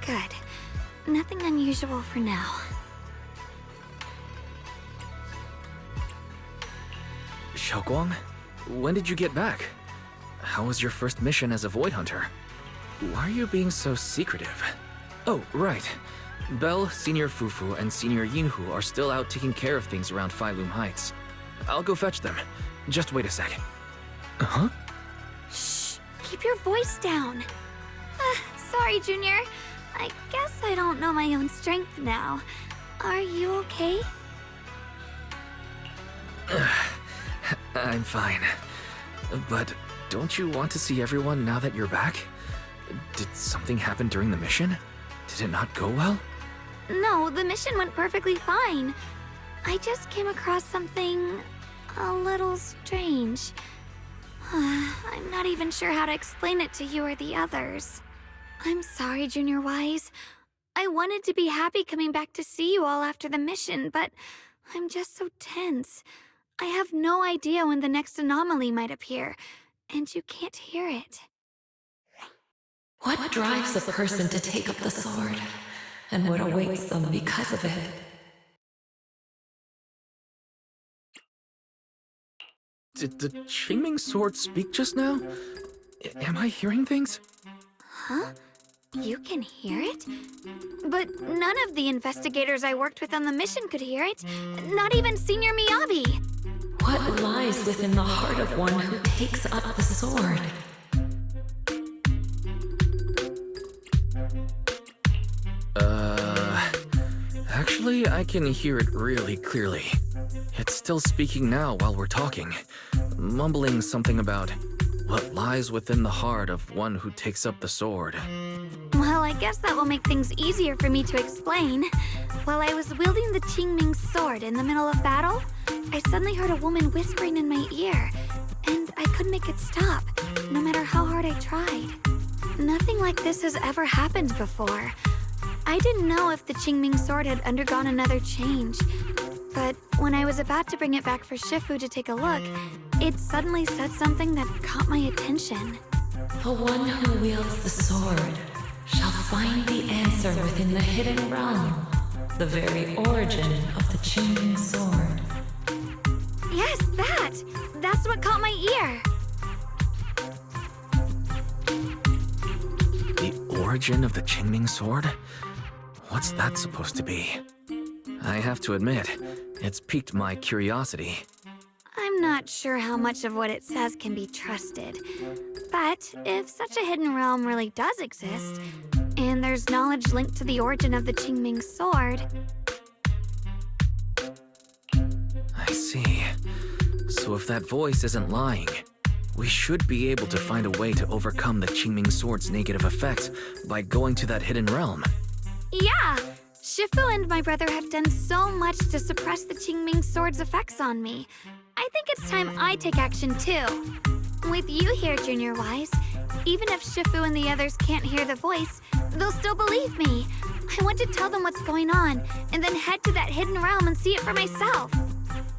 Good. Nothing unusual for now. Xiaoguang, when did you get back? How was your first mission as a Void Hunter? Why are you being so secretive? Oh, right. Belle, Senior Fufu, and Senior Yinhu are still out taking care of things around Phylum Heights. I'll go fetch them. Just wait a sec. Huh? Shh! Keep your voice down. Sorry, Junior. I guess I don't know my own strength now. Are you okay? I'm fine. But don't you want to see everyone now that you're back? Did something happen during the mission? Did it not go well? No, the mission went perfectly fine. I just came across something a little strange. I'm not even sure how to explain it to you or the others. I'm sorry, Junior Wise. I wanted to be happy coming back to see you all after the mission, but I'm just so tense. I have no idea when the next anomaly might appear, and you can't hear it. What drives a person to take up the sword, and what awaits them because of it? Did the Qingming sword speak just now? Am I hearing things? Huh? You can hear it? But none of the investigators I worked with on the mission could hear it. Not even Senior Miyabi. What lies within the heart of one who takes up the sword? Actually, I can hear it really clearly. It's still speaking now while we're talking, mumbling something about what lies within the heart of one who takes up the sword. Well, I guess that will make things easier for me to explain. While I was wielding the Qingming sword in the middle of battle, I suddenly heard a woman whispering in my ear, and I couldn't make it stop, no matter how hard I tried. Nothing like this has ever happened before. I didn't know if the Qingming sword had undergone another change, but when I was about to bring it back for Shifu to take a look, it suddenly said something that caught my attention. The one who wields the sword shall find the answer within the hidden realm, the very origin of the Qingming sword. Yes, that's what caught my ear. The origin of the Qingming sword? What's that supposed to be? I have to admit, it's piqued my curiosity. I'm not sure how much of what it says can be trusted. But if such a hidden realm really does exist, and there's knowledge linked to the origin of the Qingming sword... I see. So if that voice isn't lying, we should be able to find a way to overcome the Qingming sword's negative effect by going to that hidden realm. Yeah! Shifu and my brother have done so much to suppress the Qingming sword's effects on me. I think it's time I take action too. With you here, Junior Wise, even if Shifu and the others can't hear the voice, they'll still believe me. I want to tell them what's going on, and then head to that hidden realm and see it for myself.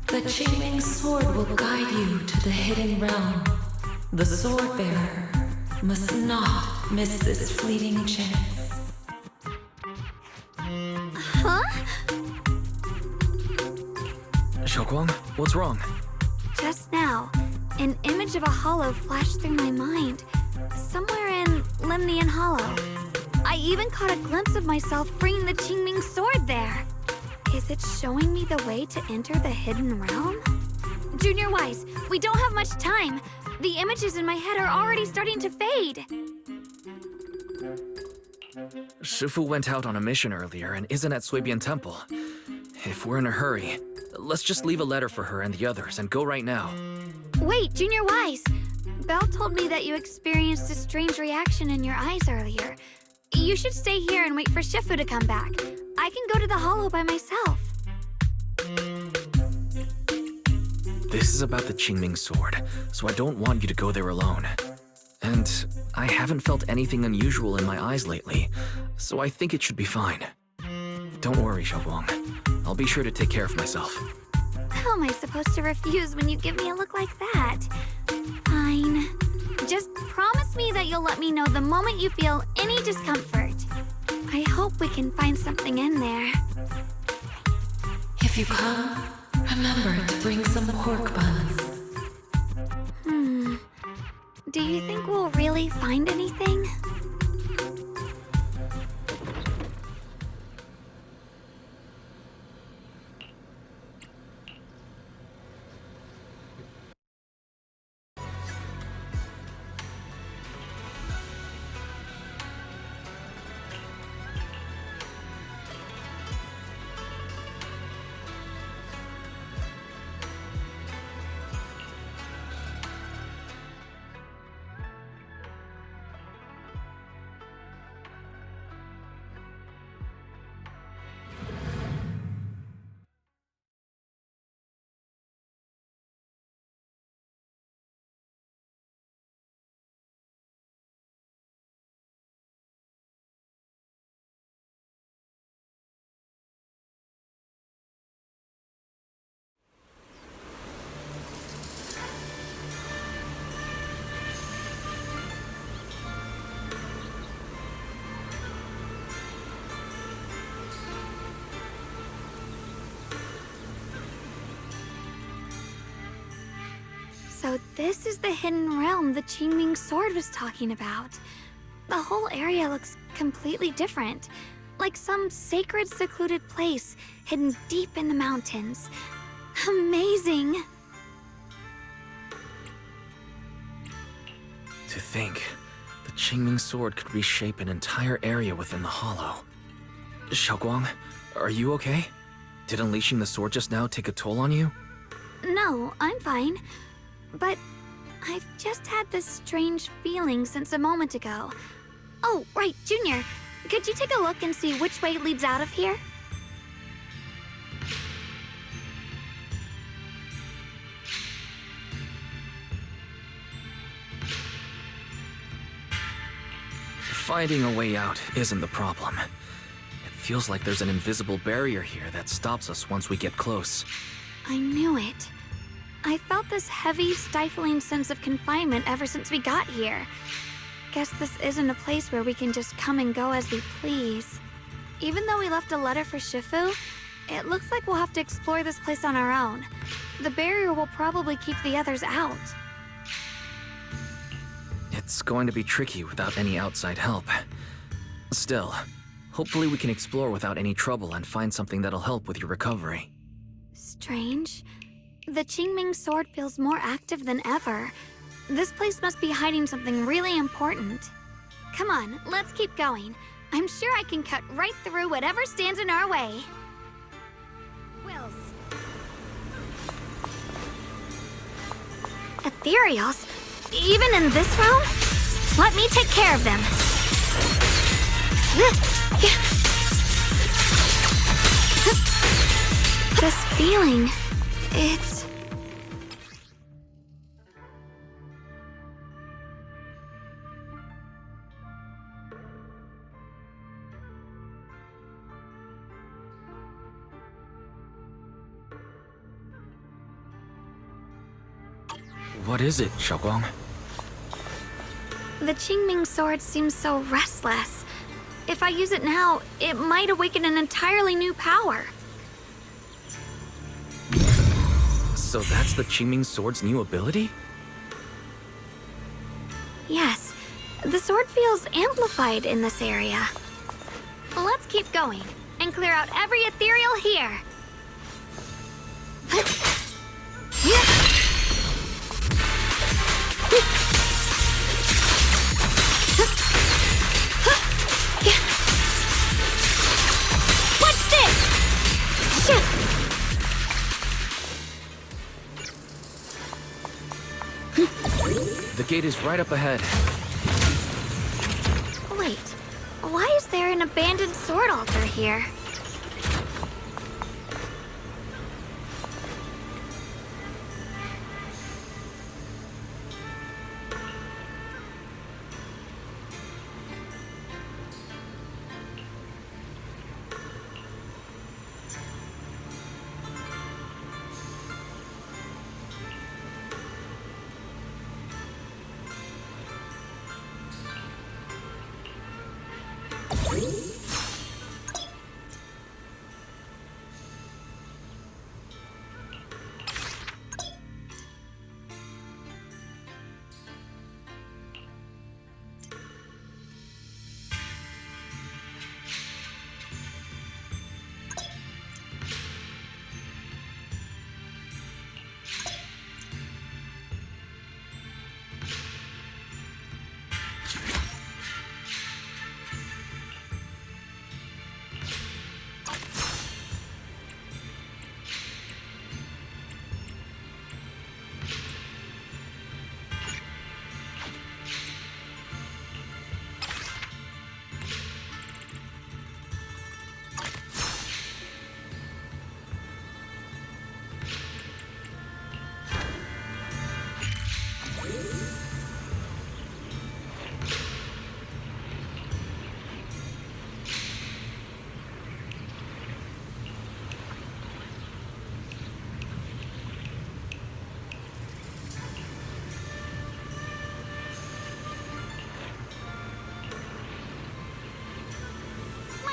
The Qingming sword will guide you to the hidden realm. The sword bearer must not miss this fleeting chance. Huh? Xiaoguang, what's wrong? Just now, an image of a hollow flashed through my mind. Somewhere in Limnian Hollow. I even caught a glimpse of myself bringing the Qingming sword there. Is it showing me the way to enter the hidden realm? Junior Wise, we don't have much time. The images in my head are already starting to fade. Shifu went out on a mission earlier and isn't at Suibian Temple. If we're in a hurry, let's just leave a letter for her and the others and go right now. Wait, Junior Wise! Belle told me that you experienced a strange reaction in your eyes earlier. You should stay here and wait for Shifu to come back. I can go to the hollow by myself. This is about the Qingming sword, so I don't want you to go there alone. And I haven't felt anything unusual in my eyes lately, so I think it should be fine. Don't worry, Xiaoguang. I'll be sure to take care of myself. How am I supposed to refuse when you give me a look like that? Fine. Just promise me that you'll let me know the moment you feel any discomfort. I hope we can find something in there. If you come, remember to bring some pork buns. Do you think we'll really find anything? So this is the hidden realm the Qingming sword was talking about. The whole area looks completely different, like some sacred, secluded place hidden deep in the mountains. Amazing! To think, the Qingming sword could reshape an entire area within the hollow. Xiaoguang, are you okay? Did unleashing the sword just now take a toll on you? No, I'm fine. But I've just had this strange feeling since a moment ago. Oh, right, Junior. Could you take a look and see which way leads out of here? Finding a way out isn't the problem. It feels like there's an invisible barrier here that stops us once we get close. I knew it. I felt this heavy, stifling sense of confinement ever since we got here. Guess this isn't a place where we can just come and go as we please. Even though we left a letter for Shifu, it looks like we'll have to explore this place on our own. The barrier will probably keep the others out. It's going to be tricky without any outside help. Still, hopefully we can explore without any trouble and find something that'll help with your recovery. Strange. The Qingming sword feels more active than ever. This place must be hiding something really important. Come on, let's keep going. I'm sure I can cut right through whatever stands in our way. Wills. Ethereals? Even in this realm? Let me take care of them. This feeling, it's... What is it, Xiaoguang? The Qingming sword seems so restless. If I use it now, it might awaken an entirely new power. So that's the Qingming sword's new ability? Yes, the sword feels amplified in this area. Let's keep going and clear out every ethereal here. What's this? The gate is right up ahead. Wait, why is there an abandoned sword altar here?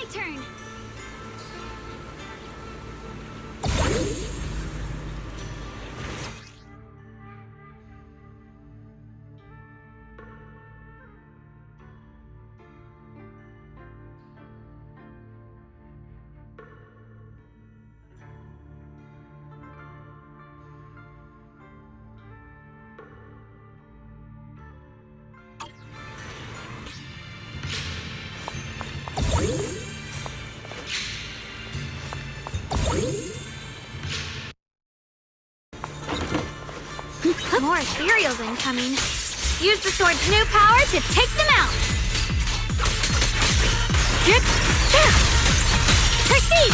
my turn! More ethereals incoming. Use the sword's new power to take them out! Proceed!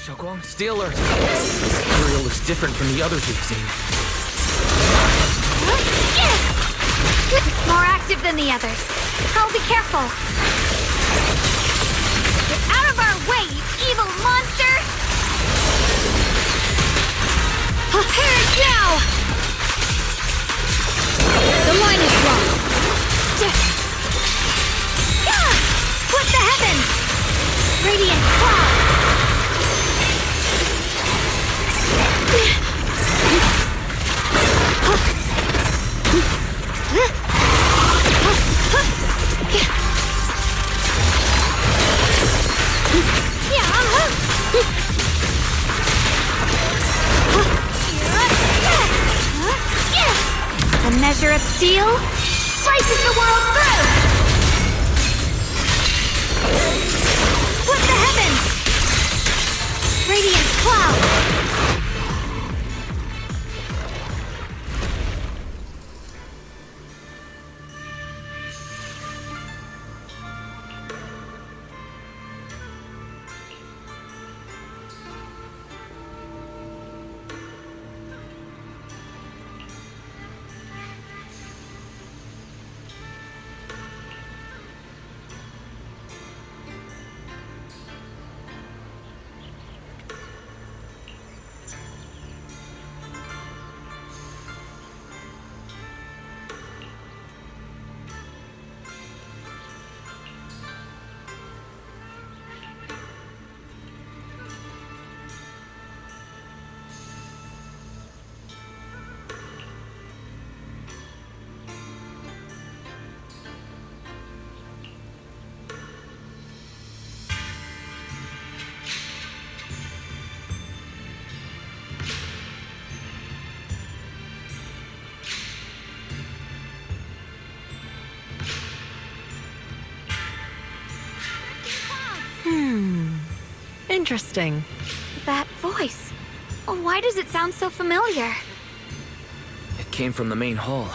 Xiaoguang, stay alert. This ethereal looks different from the others we've seen. It's more active than the others. I'll be careful. Get out of our way, you evil monster! Perish now! The line is wrong. Split the heavens! Radiant cloud! A measure of steel slices the world through! Split the heavens! Radiant cloud! Interesting. That voice. Why does it sound so familiar? It came from the main hall.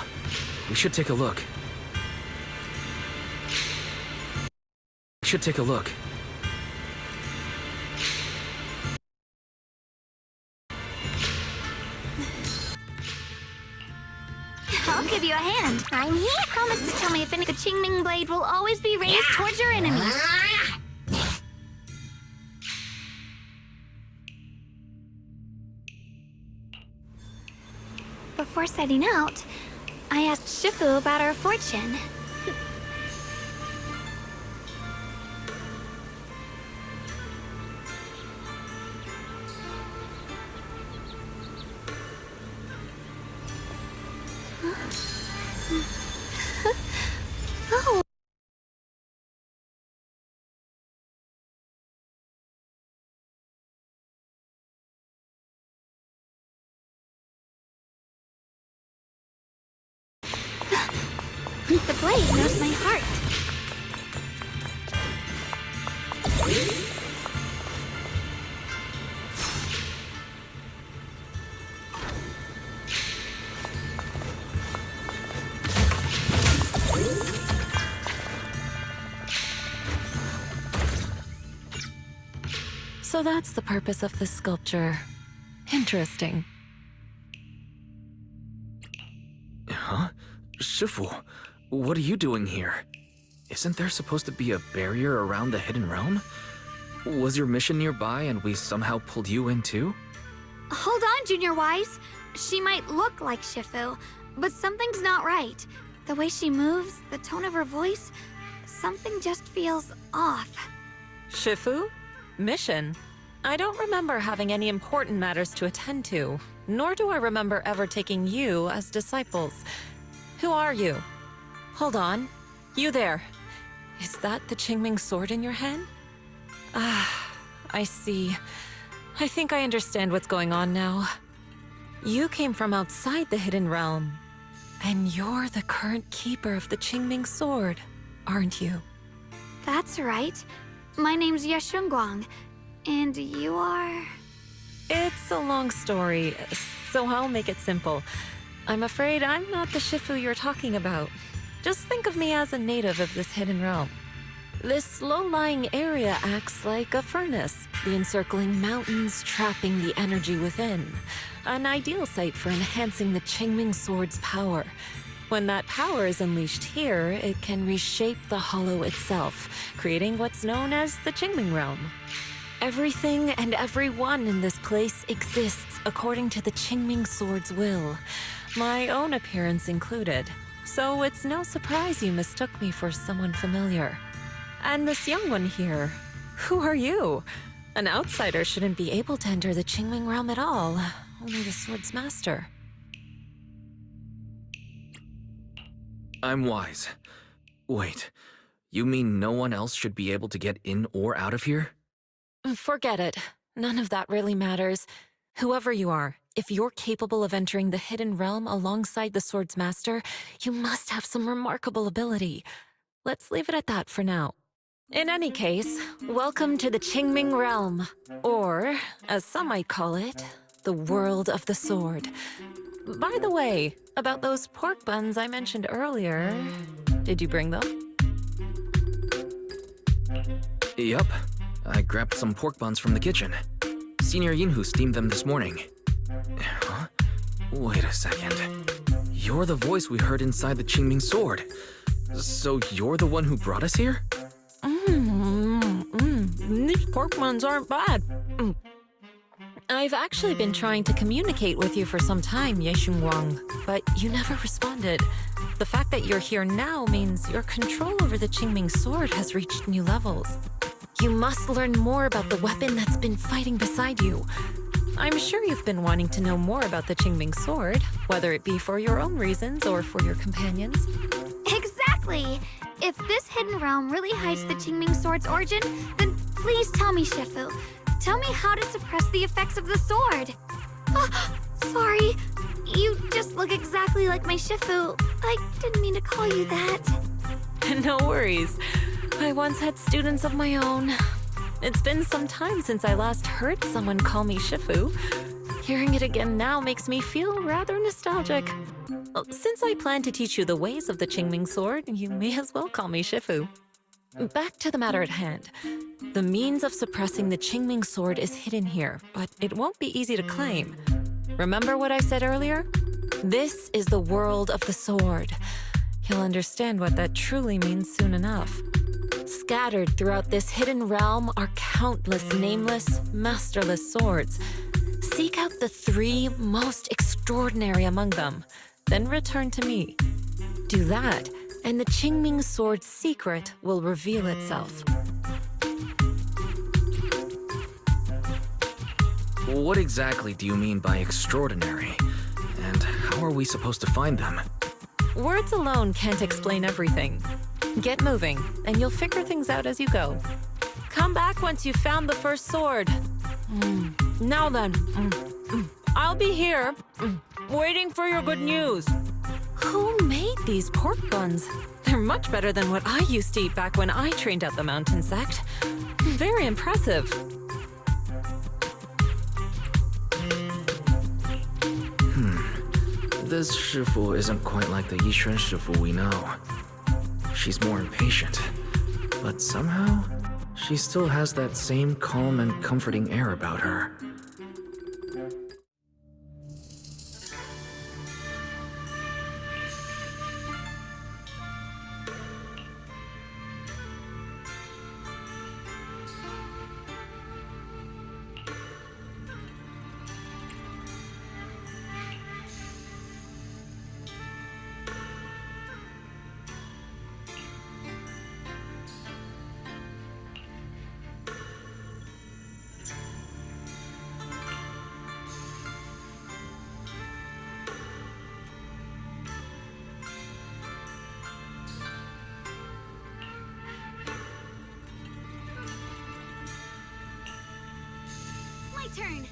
We should take a look. I'll give you a hand. I'm here. Promise to tell me if the Qingming blade will always be raised towards your enemies. Before setting out, I asked Shifu about our fortune. Oh. The blade knows my heart. So that's the purpose of this sculpture. Interesting. Huh? Shifu, what are you doing here? Isn't there supposed to be a barrier around the hidden realm? Was your mission nearby and we somehow pulled you in too? Hold on, Junior Wise. She might look like Shifu, but something's not right. The way she moves, the tone of her voice, something just feels off. Shifu? Mission? I don't remember having any important matters to attend to, nor do I remember ever taking you as disciples. Who are you? Hold on. You there. Is that the Qingming sword in your hand? Ah, I see. I think I understand what's going on now. You came from outside the Hidden Realm, and you're the current keeper of the Qingming sword, aren't you? That's right. My name's Yeshunguang, and you are... It's a long story, so I'll make it simple. I'm afraid I'm not the Shifu you're talking about. Just think of me as a native of this Hidden Realm. This low-lying area acts like a furnace, the encircling mountains trapping the energy within. An ideal site for enhancing the Qingming sword's power. When that power is unleashed here, it can reshape the hollow itself, creating what's known as the Qingming realm. Everything and everyone in this place exists according to the Qingming sword's will, my own appearance included. So it's no surprise you mistook me for someone familiar. And this young one here, who are you? An outsider shouldn't be able to enter the Qingming realm at all, only the sword's master. I'm Wise. Wait, you mean no one else should be able to get in or out of here? Forget it. None of that really matters. Whoever you are, if you're capable of entering the Hidden Realm alongside the sword's master, you must have some remarkable ability. Let's leave it at that for now. In any case, welcome to the Qingming realm, or, as some might call it, the world of the sword. By the way, about those pork buns I mentioned earlier, did you bring them? Yup. I grabbed some pork buns from the kitchen. Senior Yinhu steamed them this morning. Huh? Wait a second. You're the voice we heard inside the Qingming sword. So you're the one who brought us here? These pork buns aren't bad. I've actually been trying to communicate with you for some time, Yeshunguang, but you never responded. The fact that you're here now means your control over the Qingming sword has reached new levels. You must learn more about the weapon that's been fighting beside you. I'm sure you've been wanting to know more about the Qingming sword, whether it be for your own reasons or for your companions. Exactly! If this hidden realm really hides the Qingming sword's origin, then please tell me, Shifu. Tell me how to suppress the effects of the sword. Oh, sorry. You just look exactly like my Shifu. I didn't mean to call you that. No worries. I once had students of my own. It's been some time since I last heard someone call me Shifu. Hearing it again now makes me feel rather nostalgic. Well, since I plan to teach you the ways of the Qingming sword, you may as well call me Shifu. Back to the matter at hand. The means of suppressing the Qingming sword is hidden here, but it won't be easy to claim. Remember what I said earlier? This is the world of the sword. You'll understand what that truly means soon enough. Scattered throughout this hidden realm are countless nameless, masterless swords. Seek out the 3 most extraordinary among them, then return to me. Do that, and the Qingming sword's secret will reveal itself. What exactly do you mean by extraordinary? And how are we supposed to find them? Words alone can't explain everything. Get moving, and you'll figure things out as you go. Come back once you've found the first sword. Now then, I'll be here, waiting for your good news. Who made these pork buns? They're much better than what I used to eat back when I trained at the mountain sect. Very impressive. This Shifu isn't quite like the Yixuan Shifu we know. She's more impatient, but somehow, she still has that same calm and comforting air about her. turn.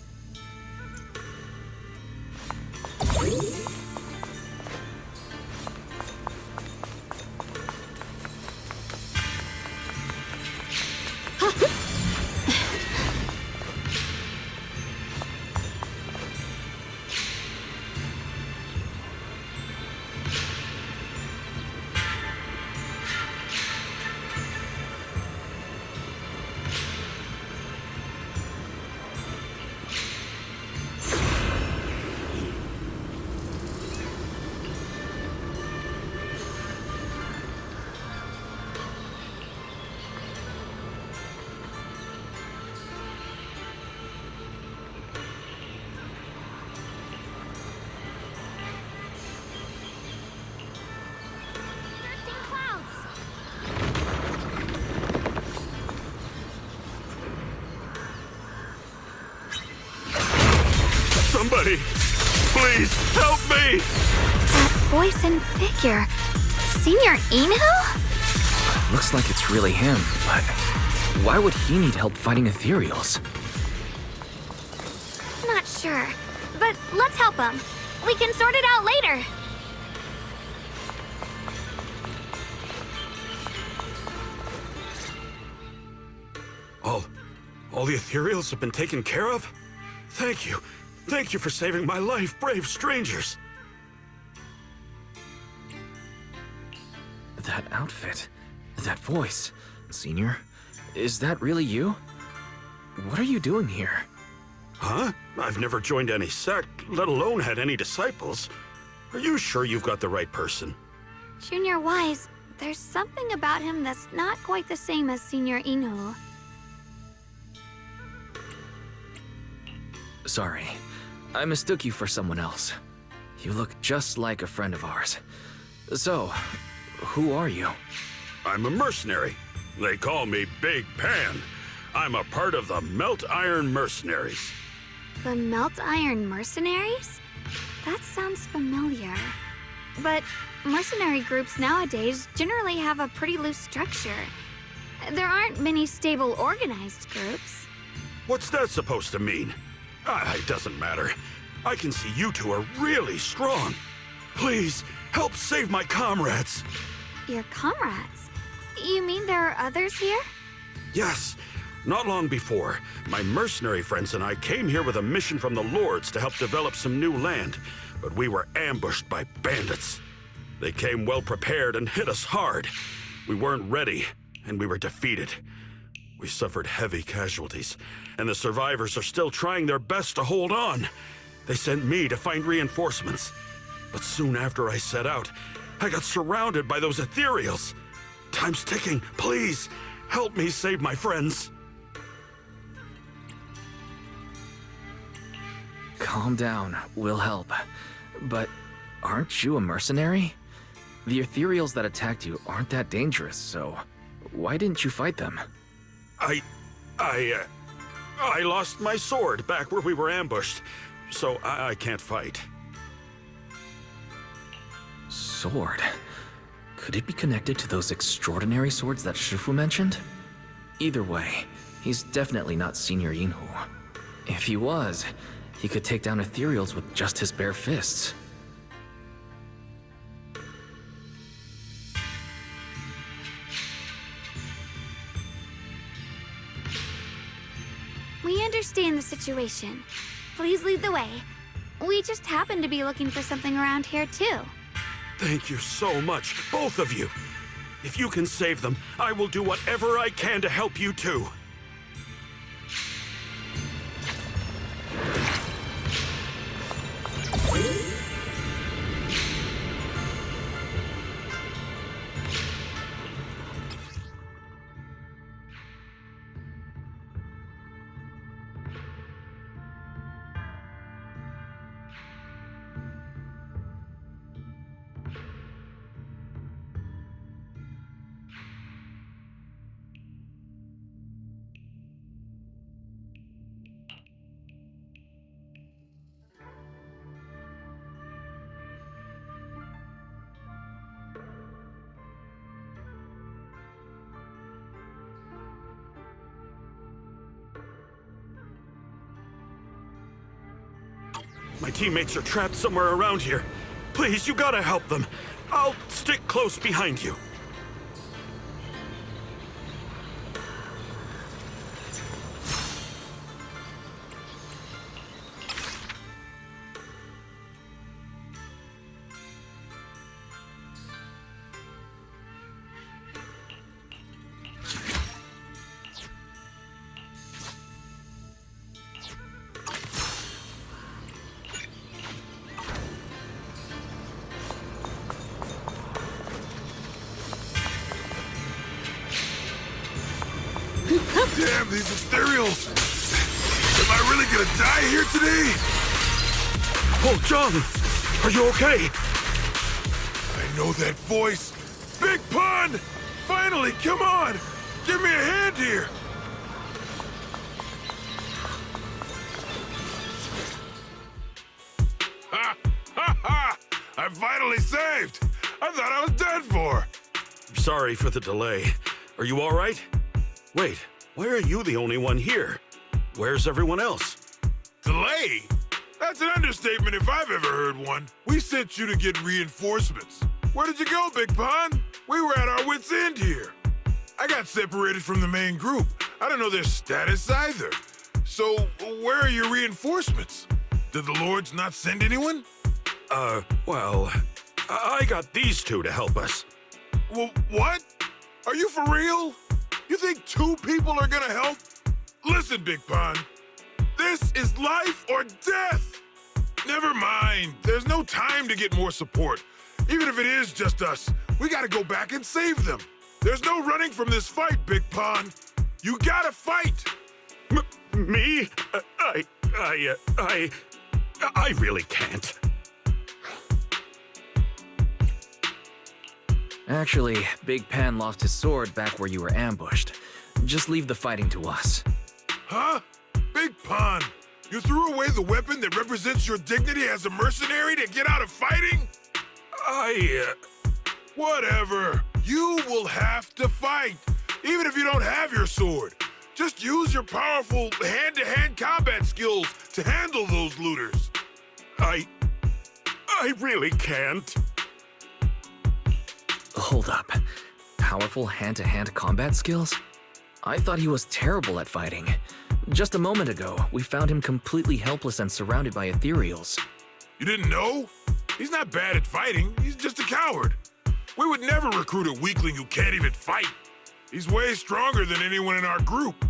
Drifting clouds. Somebody, please help me! That voice and figure. Senior Inu? Looks like it's really him, but why would he need help fighting ethereals? Not sure. But let's help him. We can sort it out later. All the ethereals have been taken care of? Thank you. Thank you for saving my life, brave strangers. That outfit, that voice. Senior, is that really you? What are you doing here? Huh? I've never joined any sect, let alone had any disciples. Are you sure you've got the right person? Junior Wise, there's something about him that's not quite the same as Senior Inu. Sorry, I mistook you for someone else. You look just like a friend of ours. So, who are you? I'm a mercenary. They call me Big Pan. I'm a part of the Melt Iron Mercenaries. The Melt Iron Mercenaries? That sounds familiar. But mercenary groups nowadays generally have a pretty loose structure. There aren't many stable organized groups. What's that supposed to mean? It doesn't matter. I can see you two are really strong. Please, help save my comrades. Your comrades? You mean there are others here? Yes. Not long before, my mercenary friends and I came here with a mission from the Lords to help develop some new land, but we were ambushed by bandits. They came well prepared and hit us hard. We weren't ready, and we were defeated. We suffered heavy casualties, and the survivors are still trying their best to hold on. They sent me to find reinforcements. But soon after I set out, I got surrounded by those ethereals. Time's ticking. Please, help me save my friends. Calm down, we'll help. But aren't you a mercenary? The ethereals that attacked you aren't that dangerous, so why didn't you fight them? I lost my sword back where we were ambushed, so I can't fight. Sword? Could it be connected to those extraordinary swords that Shifu mentioned? Either way, he's definitely not Senior Inu. If he was, he could take down ethereals with just his bare fists. We understand the situation. Please lead the way. We just happen to be looking for something around here, too. Thank you so much, both of you. If you can save them, I will do whatever I can to help you too. My teammates are trapped somewhere around here. Please, you gotta help them. I'll stick close behind you. Damn, these ethereals! Am I really gonna die here today? Oh, John! Are you okay? I know that voice. Big Pun! Finally, come on! Give me a hand here! Ha! Ha ha! I'm finally saved! I thought I was done for! Sorry for the delay. Are you all right? Wait, why are you the only one here? Where's everyone else? Delay? That's an understatement if I've ever heard one. We sent you to get reinforcements. Where did you go, Big Pun? We were at our wits' end here. I got separated from the main group. I don't know their status either. So, where are your reinforcements? Did the Lords not send anyone? Well, I got these two to help us. Well, what? Are you for real? You think 2 people are gonna help? Listen, Big Pun. This is life or death. Never mind. There's no time to get more support. Even if it is just us, we gotta go back and save them. There's no running from this fight, Big Pun. You gotta fight. Me? I really can't. Actually, Big Pan lost his sword back where you were ambushed. Just leave the fighting to us. Huh? Big Pun, you threw away the weapon that represents your dignity as a mercenary to get out of fighting? Whatever. You will have to fight, even if you don't have your sword. Just use your powerful hand-to-hand combat skills to handle those looters. I really can't. Hold up. Powerful hand-to-hand combat skills? I thought he was terrible at fighting. Just a moment ago, we found him completely helpless and surrounded by ethereals. You didn't know? He's not bad at fighting. He's just a coward. We would never recruit a weakling who can't even fight. He's way stronger than anyone in our group.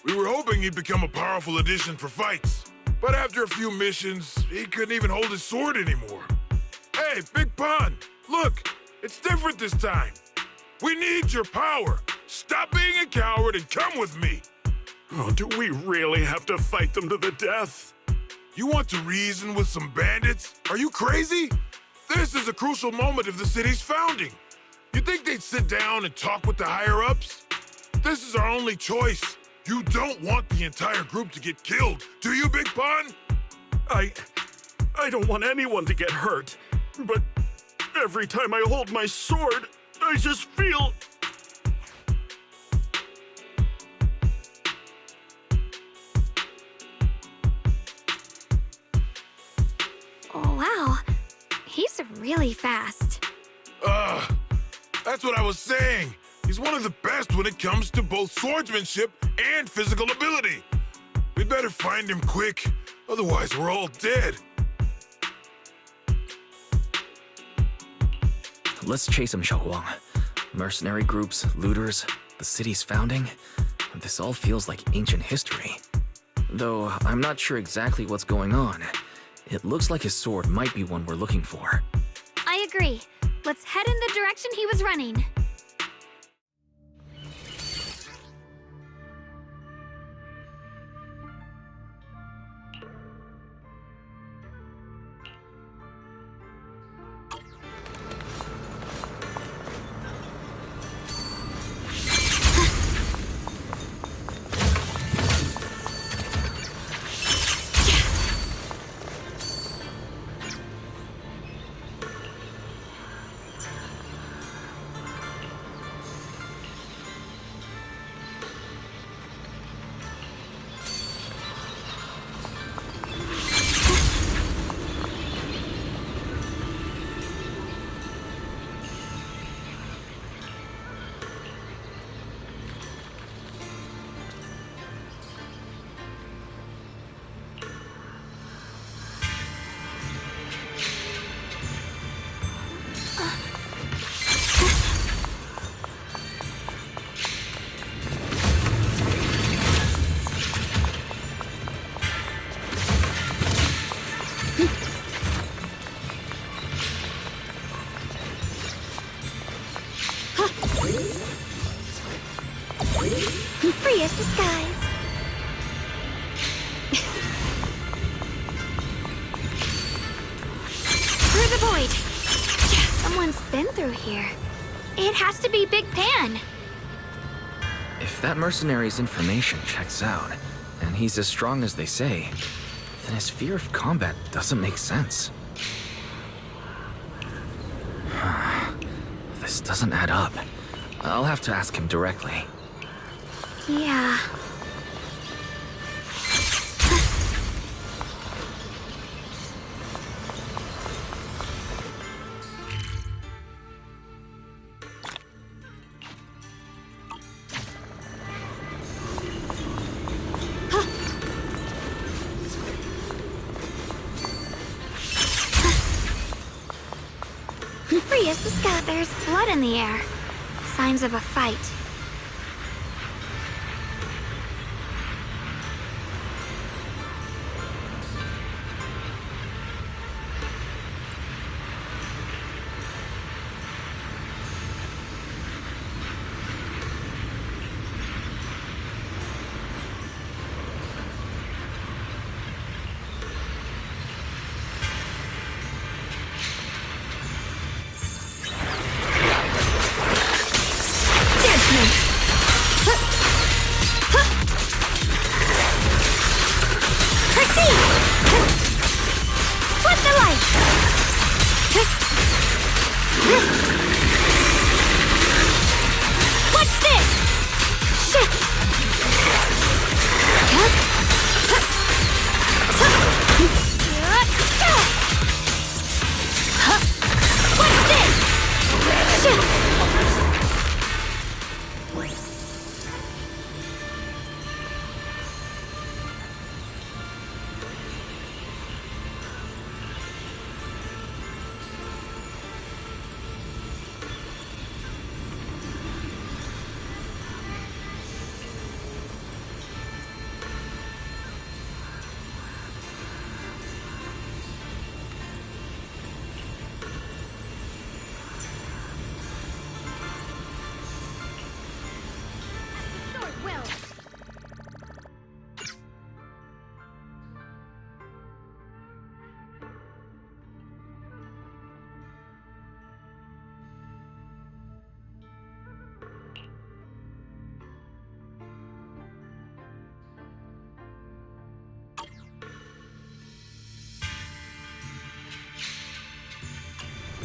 We were hoping he'd become a powerful addition for fights. But after a few missions, he couldn't even hold his sword anymore. Hey, Big Pun, look, it's different this time. We need your power. Stop being a coward and come with me. Oh, do we really have to fight them to the death? You want to reason with some bandits? Are you crazy? This is a crucial moment of the city's founding. You think they'd sit down and talk with the higher-ups? This is our only choice. You don't want the entire group to get killed, do you, Big Pun? I don't want anyone to get hurt, but every time I hold my sword, I just feel... Oh, wow. He's really fast. That's what I was saying. He's one of the best when it comes to both swordsmanship and physical ability. We'd better find him quick, otherwise we're all dead. Let's chase him, Xiaoguang. Mercenary groups, looters, the city's founding. This all feels like ancient history. Though I'm not sure exactly what's going on. It looks like his sword might be one we're looking for. I agree. Let's head in the direction he was running. Free as the skies. Through the void. Someone's been through here. It has to be Big Pan. If that mercenary's information checks out, and he's as strong as they say, then his fear of combat doesn't make sense. This doesn't add up. I'll have to ask him directly. Yeah. Free as the sky. There's blood in the air. Signs of a fight.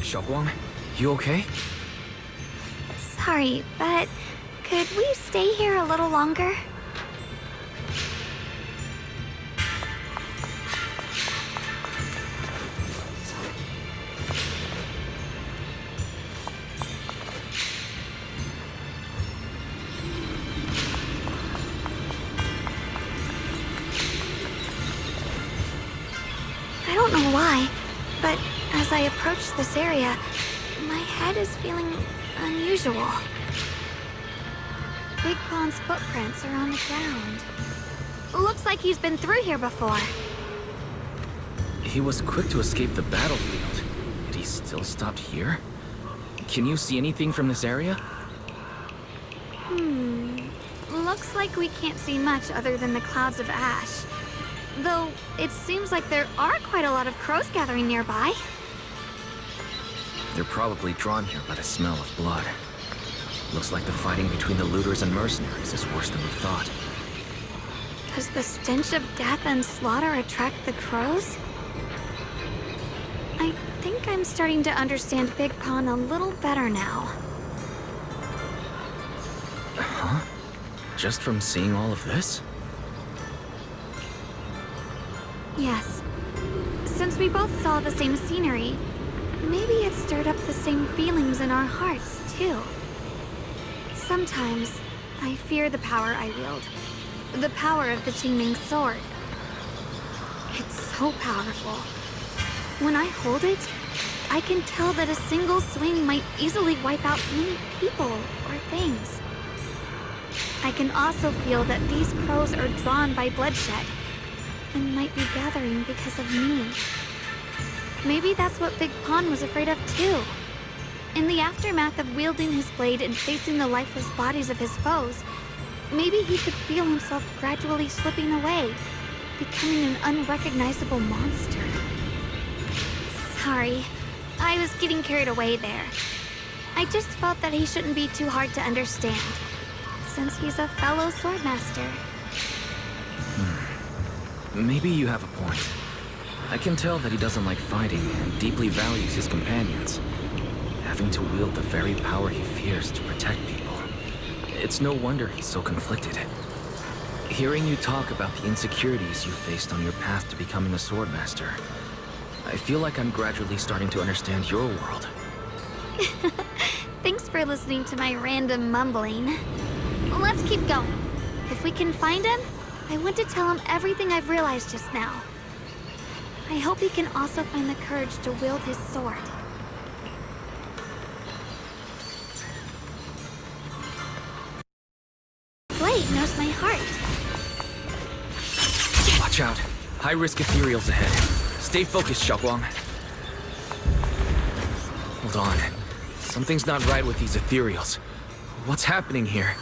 Xiaoguang, you okay? Sorry, but could we stay here a little longer? I don't know why, but as I approach this area, my head is feeling unusual. Big Pond's footprints are on the ground. Looks like he's been through here before. He was quick to escape the battlefield, yet he still stopped here? Can you see anything from this area? Looks like we can't see much other than the clouds of ash. Though, it seems like there are quite a lot of crows gathering nearby. They're probably drawn here by the smell of blood. Looks like the fighting between the looters and mercenaries is worse than we thought. Does the stench of death and slaughter attract the crows? I think I'm starting to understand Big Pond a little better now. Huh? Just from seeing all of this? Yes. Since we both saw the same scenery, maybe it stirred up the same feelings in our hearts, too. Sometimes, I fear the power I wield. The power of the Qingming sword. It's so powerful. When I hold it, I can tell that a single swing might easily wipe out many people or things. I can also feel that these crows are drawn by bloodshed, and might be gathering because of me. Maybe that's what Big Pond was afraid of too. In the aftermath of wielding his blade and facing the lifeless bodies of his foes, maybe he could feel himself gradually slipping away, becoming an unrecognizable monster. Sorry, I was getting carried away there. I just felt that he shouldn't be too hard to understand, since he's a fellow swordmaster. Maybe you have a point. I can tell that he doesn't like fighting and deeply values his companions, having to wield the very power he fears to protect people. It's no wonder he's so conflicted. Hearing you talk about the insecurities you faced on your path to becoming a swordmaster, I feel like I'm gradually starting to understand your world. Thanks for listening to my random mumbling. Let's keep going. If we can find him, I want to tell him everything I've realized just now. I hope he can also find the courage to wield his sword. Blade knows my heart. Watch out. High-risk ethereals ahead. Stay focused, Xiaoguang. Hold on. Something's not right with these ethereals. What's happening here?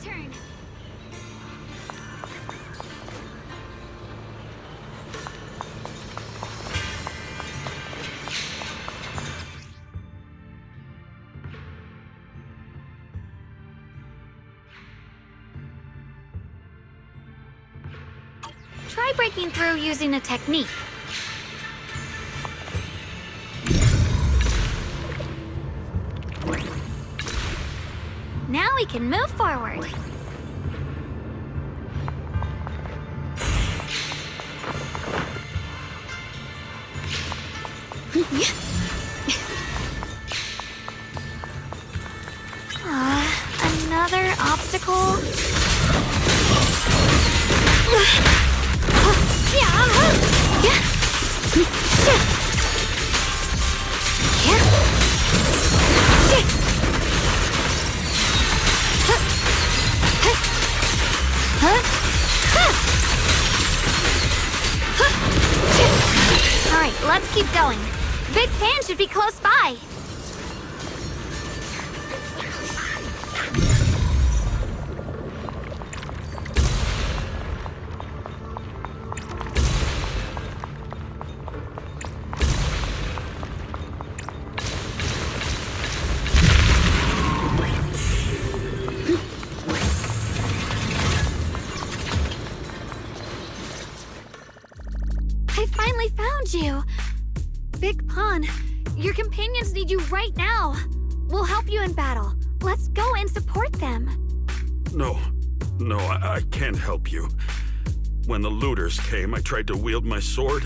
Turn. Try breaking through using a technique. Now we can move forward. Another obstacle? Alright, let's keep going. Big Pan should be close by. I finally found you! Big Pun, your companions need you right now. We'll help you in battle. Let's go and support them. No, I can't help you. When the looters came, I tried to wield my sword,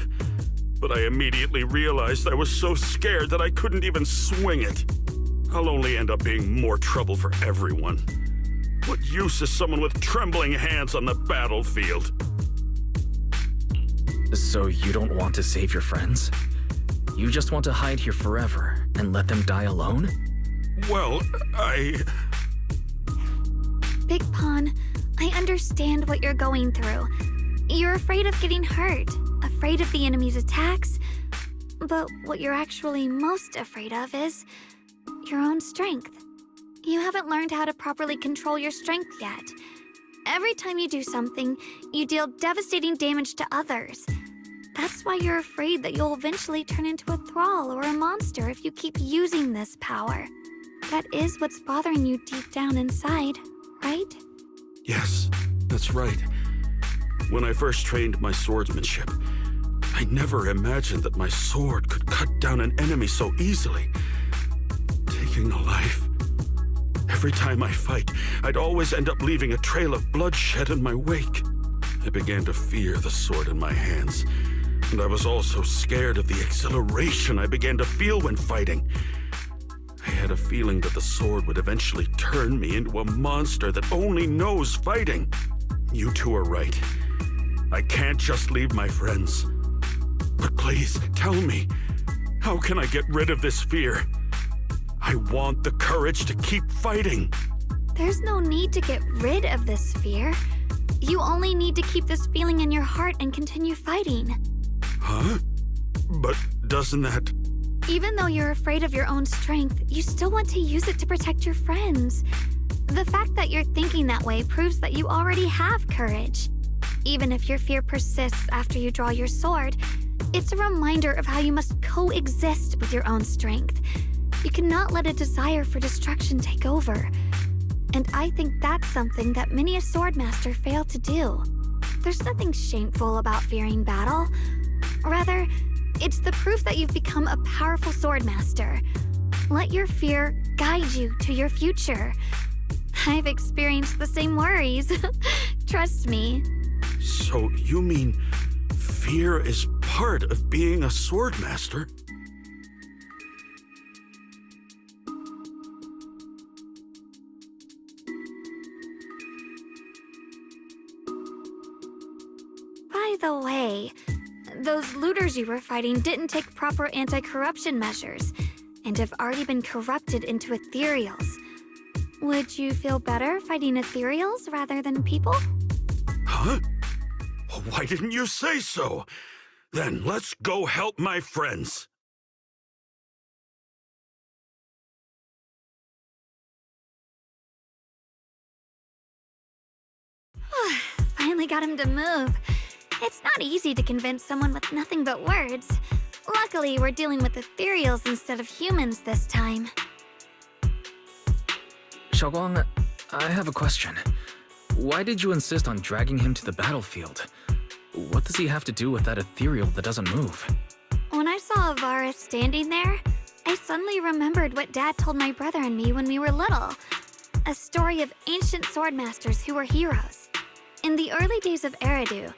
but I immediately realized I was so scared that I couldn't even swing it. I'll only end up being more trouble for everyone. What use is someone with trembling hands on the battlefield? So you don't want to save your friends? You just want to hide here forever and let them die alone? Well, Big Pun, I understand what you're going through. You're afraid of getting hurt, afraid of the enemy's attacks, but what you're actually most afraid of is your own strength. You haven't learned how to properly control your strength yet. Every time you do something, you deal devastating damage to others. That's why you're afraid that you'll eventually turn into a thrall or a monster if you keep using this power. That is what's bothering you deep down inside, right? Yes, that's right. When I first trained my swordsmanship, I never imagined that my sword could cut down an enemy so easily, taking a life. Every time I fight, I'd always end up leaving a trail of bloodshed in my wake. I began to fear the sword in my hands, and I was also scared of the exhilaration I began to feel when fighting. I had a feeling that the sword would eventually turn me into a monster that only knows fighting. You two are right. I can't just leave my friends. But please, tell me, how can I get rid of this fear? I want the courage to keep fighting. There's no need to get rid of this fear. You only need to keep this feeling in your heart and continue fighting. Huh? But doesn't that... Even though you're afraid of your own strength, you still want to use it to protect your friends. The fact that you're thinking that way proves that you already have courage. Even if your fear persists after you draw your sword, it's a reminder of how you must coexist with your own strength. You cannot let a desire for destruction take over. And I think that's something that many a swordmaster fail to do. There's nothing shameful about fearing battle. Rather, it's the proof that you've become a powerful swordmaster. Let your fear guide you to your future. I've experienced the same worries. Trust me. So you mean fear is part of being a swordmaster? By the way, those looters you were fighting didn't take proper anti-corruption measures and have already been corrupted into ethereals. Would you feel better fighting ethereals rather than people? Huh? Why didn't you say so? Then let's go help my friends. Finally got him to move. It's not easy to convince someone with nothing but words. Luckily, we're dealing with ethereals instead of humans this time. Xiaoguang, I have a question. Why did you insist on dragging him to the battlefield? What does he have to do with that ethereal that doesn't move? When I saw Avara standing there, I suddenly remembered what Dad told my brother and me when we were little. a story of ancient swordmasters who were heroes. In the early days of Eridu,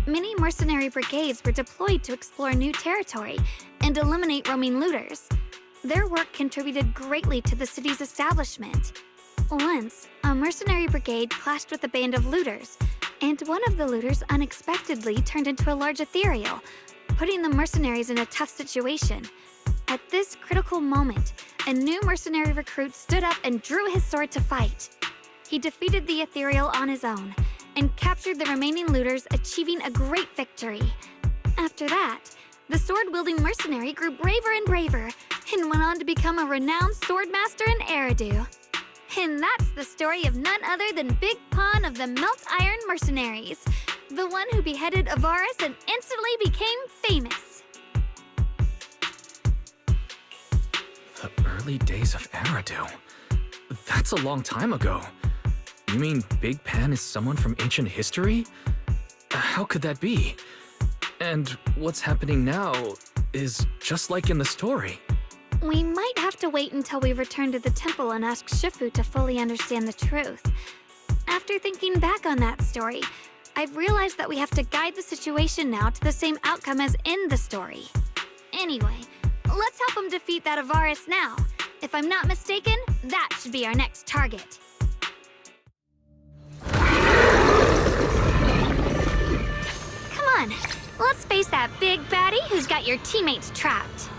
many mercenary brigades were deployed to explore new territory and eliminate roaming looters. Their work contributed greatly to the city's establishment. Once, a mercenary brigade clashed with a band of looters, and one of the looters unexpectedly turned into a large ethereal, putting the mercenaries in a tough situation. At this critical moment, a new mercenary recruit stood up and drew his sword to fight. He defeated the ethereal on his own, and captured the remaining looters, achieving a great victory. After that, the sword-wielding mercenary grew braver and braver, and went on to become a renowned swordmaster in Eridu. And that's the story of none other than Big Pon of the Melt Iron Mercenaries, the one who beheaded Avaris and instantly became famous. The early days of Eridu. That's a long time ago. You mean Big Pan is someone from ancient history? How could that be? And what's happening now is just like in the story. We might have to wait until we return to the temple and ask Shifu to fully understand the truth. After thinking back on that story, I've realized that we have to guide the situation now to the same outcome as in the story. Anyway, let's help him defeat that Avaris now. If I'm not mistaken, that should be our next target. Come on, let's face that big baddie who's got your teammates trapped.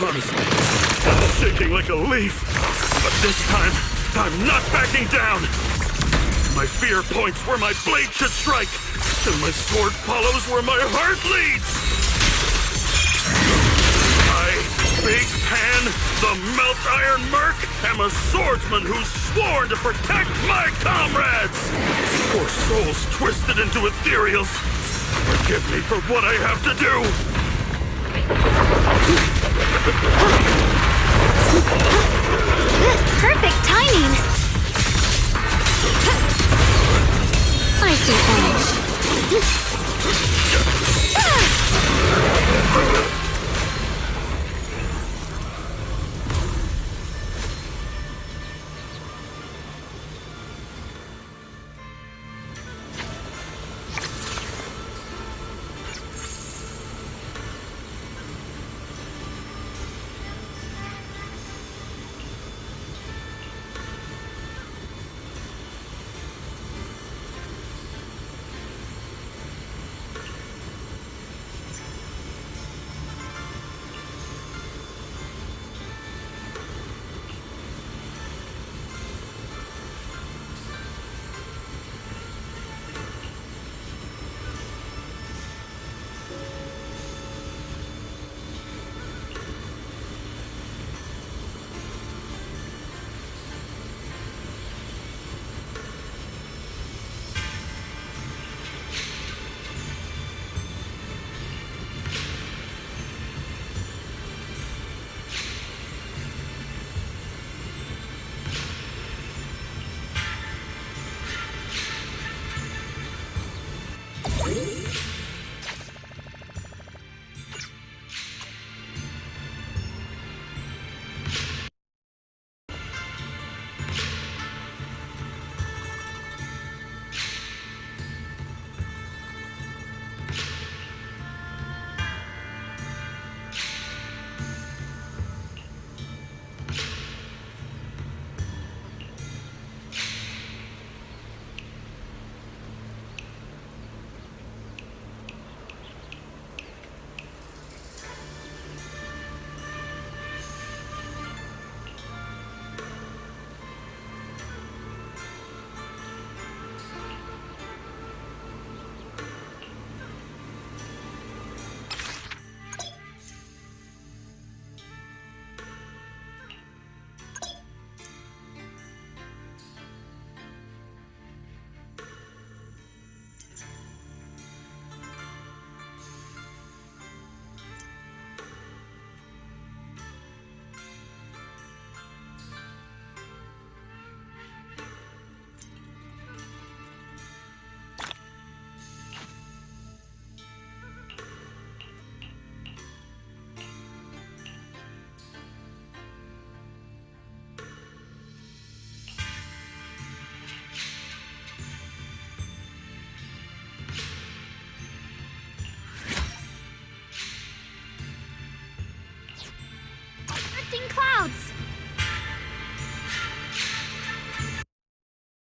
Honestly, I'm shaking like a leaf. But this time, I'm not backing down. My fear points where my blade should strike, and my sword follows where my heart leads. I, Big Pan, the Melt Iron Merc, am a swordsman who's sworn to protect my comrades. Poor souls twisted into ethereals. Forgive me for what I have to do.